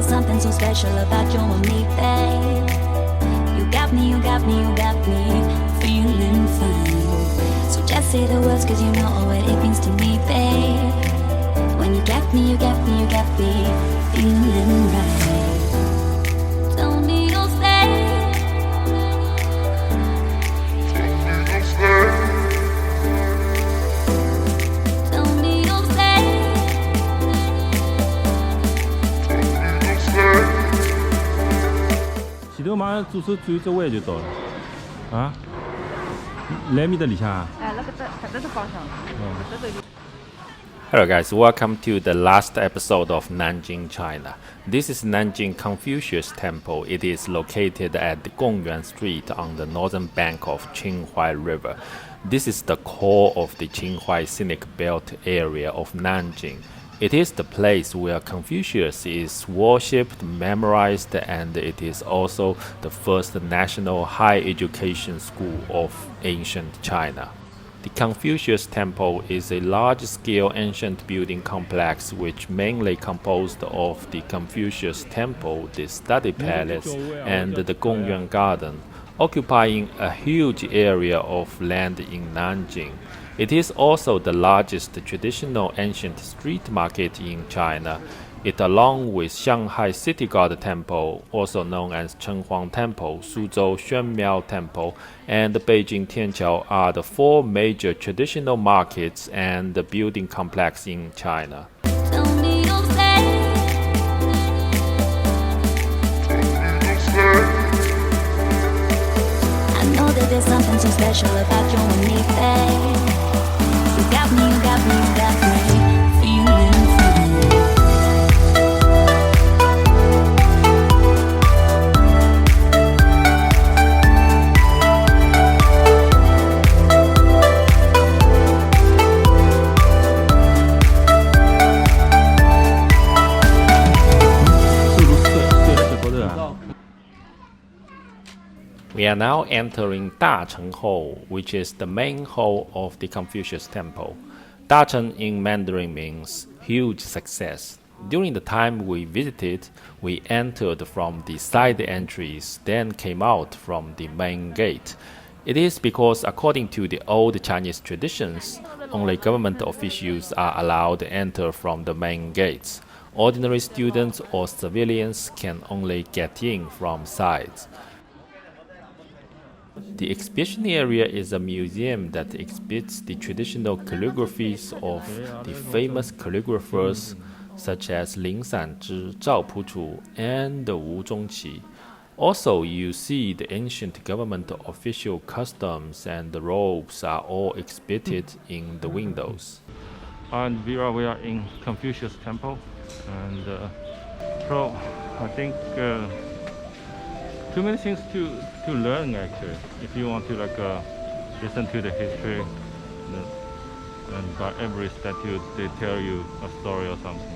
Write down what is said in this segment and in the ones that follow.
something so special about you and me, babe. You got me, you got me, you got me feeling fine. So just say the words, cause you know what it means to me, babe. When you got me, you got me, you got me feeling right. Tell me you'll stay. Tell me you'll stay.喜德马上注意这位就到了啊，来米的里向啊。这是方向。Hello guys, welcome to the last episode of Nanjing China. This is Nanjing Confucius Temple. It is located at the Gongyuan Street on the northern bank of Qinghai River. This is the core of the Qinghai Scenic Belt area of Nanjing. It is the place where Confucius is worshipped, memorized, and it is also the first national higher education school of ancient China. The Confucius Temple is a large-scale ancient building complex which mainly composed of the Confucius Temple, the Study Palace, and the Gongyuan Garden, occupying a huge area of land in Nanjing. It is also the largest traditional ancient street market in China. It, along with Shanghai City God Temple, also known as Chenghuang Temple, Suzhou Xuanmiao Temple, and Beijing Tianqiao, are the four major traditional markets and the building complex in China. Tell me you'll stay. I know that there's something so special about you and me, babe. You got me, you got me, you got me feeling fine. We are now entering Dacheng Hall, which is the main hall of the Confucius Temple. Dacheng in Mandarin means huge success. During the time we visited, we entered from the side entries, then came out from the main gate. It is because, according to the old Chinese traditions, only government officials are allowed to enter from the main gates. Ordinary students or civilians can only get in from sides. The exhibition area is a museum that exhibits the traditional calligraphies of the famous calligraphers such as Lin Sanzhi, Zhao Puchu, and Wu Zhongqi. Also, you see the ancient government official customs and the robes are all exhibited in the windows. And we are in Confucius Temple, and so I think too many things to learn actually. If you want to listen to the history, and by every statue they tell you a story or something.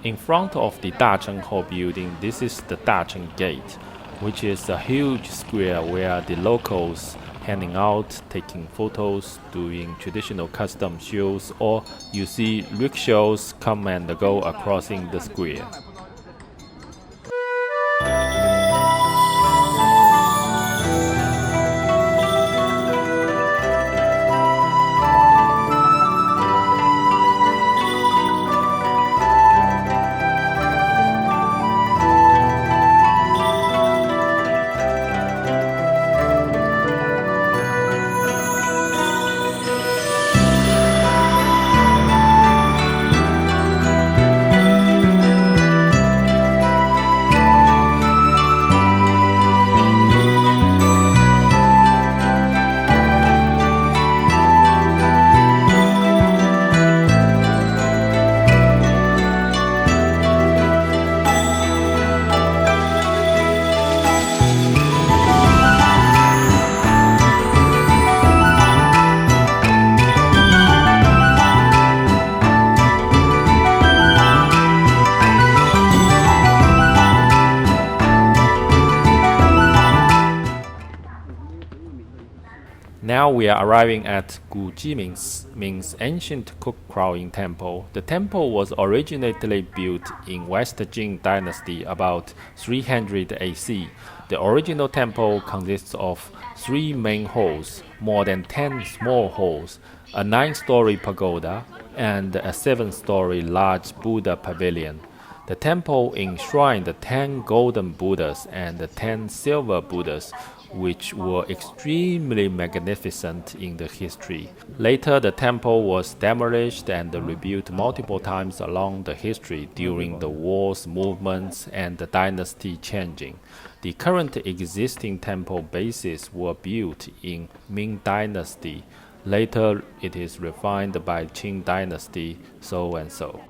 In front of the Dacheng Hall building, this is the Dacheng Gate, which is a huge square where the locals hanging out, taking photos, doing traditional custom shows, or you see rickshaws come and go across the square. Now we are arriving at Qingming, means ancient cook crowing temple. The temple was originally built in West Jin dynasty about 300 AC. The original temple consists of 3 main halls, more than 10 small halls, a 9-story pagoda, and a 7-story large Buddha pavilion. The temple enshrined 10 golden Buddhas and 10 silver Buddhas, which were extremely magnificent in the history. Later, the temple was demolished and rebuilt multiple times along the history during the wars, movements, and the dynasty changing. The current existing temple bases were built in Ming Dynasty. Later, it is refined by Qing Dynasty, so and so.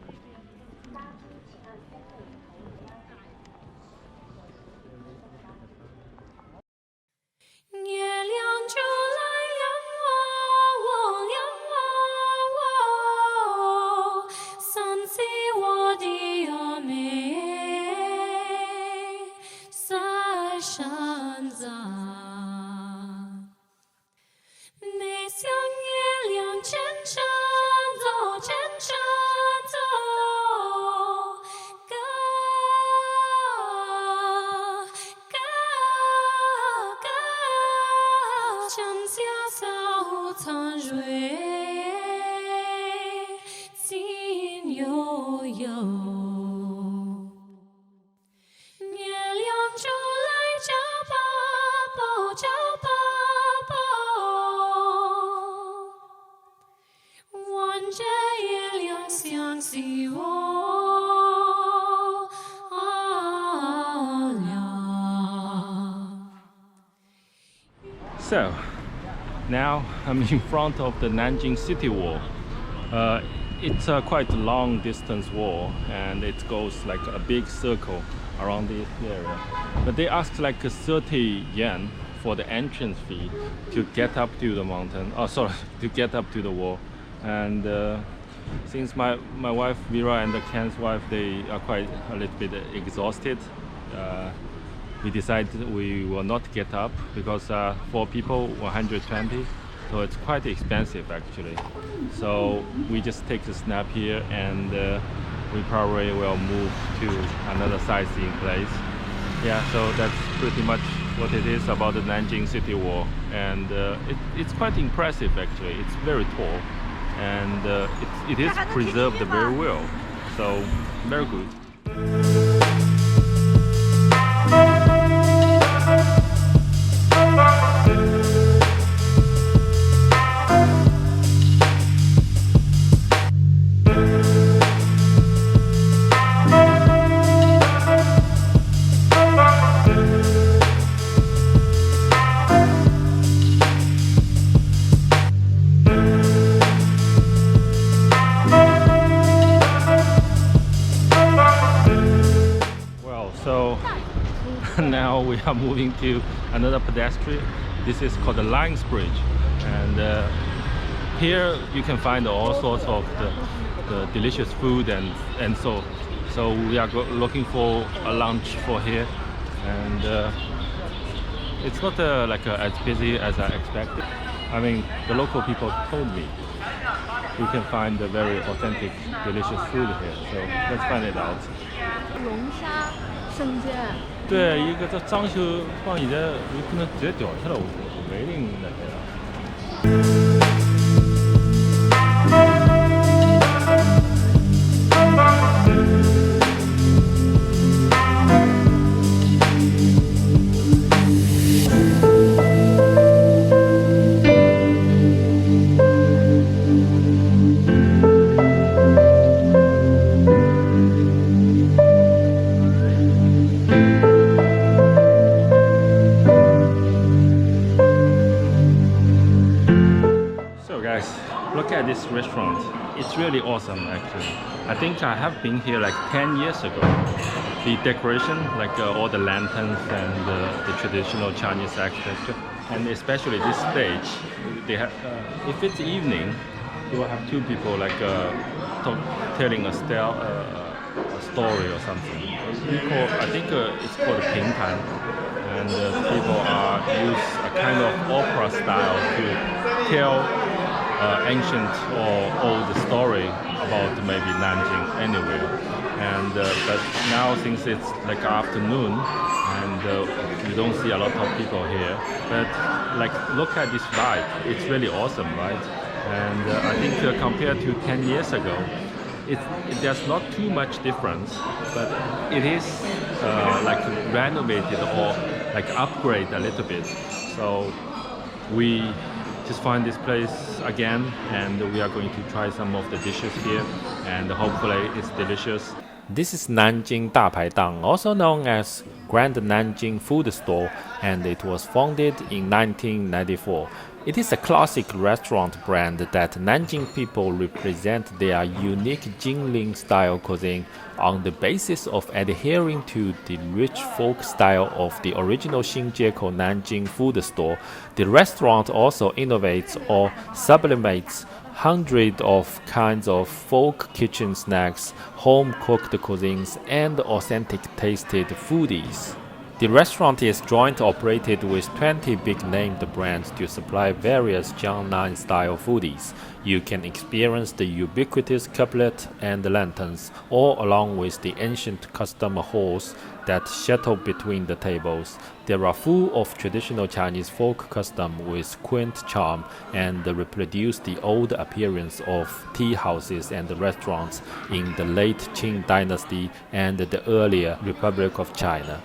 So, now I'm in front of the Nanjing City Wall. It's a quite long distance wall, and it goes like a big circle around this area. But they asked like 30 yen for the entrance fee to get up to the mountain. Oh, sorry, to get up to the wall. And since my wife Vera and Ken's wife, they are quite a little bit exhausted, we decided we will not get up because 4 people 120, so it's quite expensive actually. So we just take a snap here, and we probably will move to another sightseeing place. Yeah, so that's pretty much what it is about the Nanjing City Wall, and it's quite impressive actually. It's very tall, and it is preserved very well, so very good. Now we are moving to another pedestrian. This is called the Lions Bridge, and here you can find all sorts of the delicious food, and so we are looking for a lunch for here, and it's not as busy as I expected. I mean, the local people told me we can find the very authentic delicious food here, so let's find it out. 龙虾生煎。对，一个这装修放现在有可能直接掉下来，我觉得不一定那个。Look at this restaurant. It's really awesome actually. I think I have been here like 10 years ago. The decoration, like all the lanterns and the traditional Chinese architecture, and especially this stage, they have, if it's evening, you will have 2 people like telling a story or something. I think it's called Pingtan, and people use a kind of opera style to tell ancient or old story about maybe Nanjing anywhere. And but now since it's like afternoon, and you don't see a lot of people here, but like look at this vibe, it's really awesome, right? And I think compared to 10 years ago, there's not too much difference, but it is like renovated or like upgrade a little bit. So we just find this place again, and we are going to try some of the dishes here, and hopefully it's delicious. This is Nanjing Dapaidang, also known as Grand Nanjing Food Store, and it was founded in 1994. It is a classic restaurant brand that Nanjing people represent their unique Qingming style cuisine on the basis of adhering to the rich folk style of the original Xinjieko Nanjing food store. The restaurant also innovates or sublimates hundreds of kinds of folk kitchen snacks, home-cooked cuisines, and authentic tasted foodies. The restaurant is joint operated with 20 big-named brands to supply various Jiangnan-style foodies. You can experience the ubiquitous couplet and lanterns, all along with the ancient custom halls that shuttle between the tables. They are full of traditional Chinese folk custom with quaint charm and reproduce the old appearance of tea houses and restaurants in the late Qing dynasty and the earlier Republic of China.